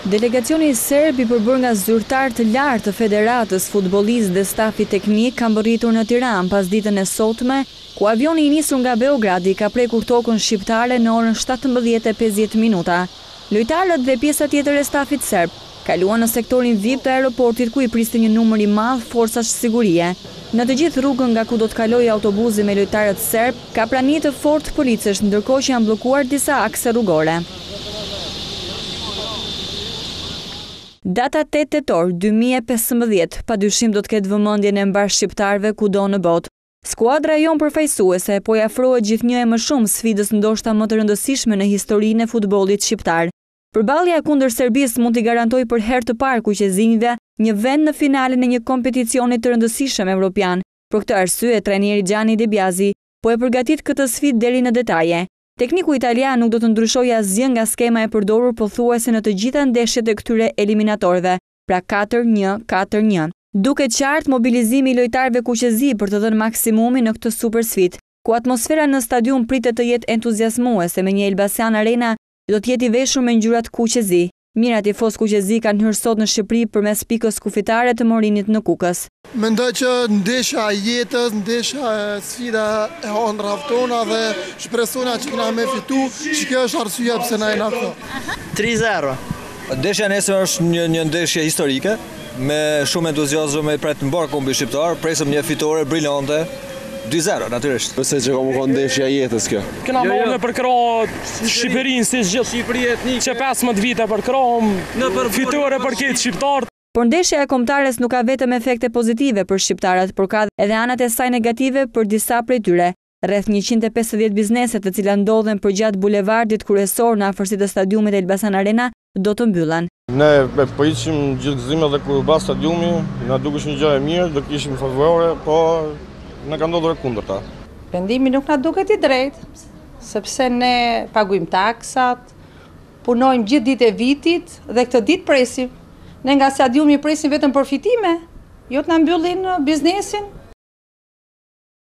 Delegacioni serb i përbër nga zyrtar të lartë të Federatës, futbollistë dhe stafi teknik ka mbërritur në Tiranë pas ditën e sotme, ku avioni i nisur nga Beogradi ka prekur tokën shqiptare në orën 17:50. Lojtarët dhe pjesa tjetër e stafit serb kaluan në sektorin VIP të aeroportit ku i priste një numër i madh forcash sigurie. Në të gjithë rrugën nga ku do të kalojë autobusi me lojtarët serb ka prani të fortë policësh, ndërkohë që janë bllokuar disa akse rrugore. Data 8 tetor 2015 padyshim do të ketë vëmendjen e mbar shqiptarëve kudo në botë. Skuadra jon përfaqësuese po i afrohet gjithnjë e më shumë sfidës ndoshta më të rëndësishme në historinë e futbollit shqiptar. Përballja kundër Serbisë mund t'i garantojë për herë të parë kuqezinjve një vend në finalen e një kompeticioni të rëndësishëm evropian. Për këtë arsye, trajneri Gianni De Biasi po e përgatit këtë sfidë deri në detaje. Tekniku italian nuk do të ndryshojë asgjë nga skema e përdorur pothuajse në të gjitha ndeshjet e këtyre eliminatorëve, pra 4-1-4-1. Duket qartë mobilizimi i lojtarëve kuqezi për të dhënë maksimumin në këtë supersfidë, ku atmosfera në stadium pritet të jetë entuziazmuese me një Elbasan Arena do të jetë i veshur me ngjyrat kuqezi. Mira tifoz kuqezi kanë hyrë sot në Shqipëri përmes pikës kufitare të Morinit në Kukës. Mendoj që ndeshja e jetës, ndeshja e sfida e ëndrrave tona dhe shpresona që kena me fitu, që kjo është arsyeja pse na jena këtu. 3-0. Ndeshja nesër është një ndeshje historike, me shumë entuziazëm e pret mbar kombi shqiptar, presëm një fitore brillante. 2-0 natyrisht. Pse që ka më konë ndeshja jetës kjo. Kena marrë në përkrah Shqipërinë si gjithë Shqipëri etnike. Që 15 vite përkrahëm fitore për këtë shqiptar. Por ndeshja e kombëtares nuk ka vetëm efekte pozitive për shqiptarët, por ka edhe anët e saj negative për disa prej tyre. Rreth 150 bizneset të cilat ndodhen përgjatë bulevardit kryesor në afërsitë të stadiumit Elbasan Arena do të mbyllen. Ne po ishim gjithë gëzime dhe kur ba stadiumi, na dukesh një gjë e mirë, do kishim favorore, po na ka ndodhur e kundërta. Vendimi nuk na duket i drejtë, sepse ne paguajmë taksat, punojmë gjithë ditë e vitit dhe këtë ditë presim. Ne nga stadiumi presim vetëm përfitime, jo të na mbyllin biznesin.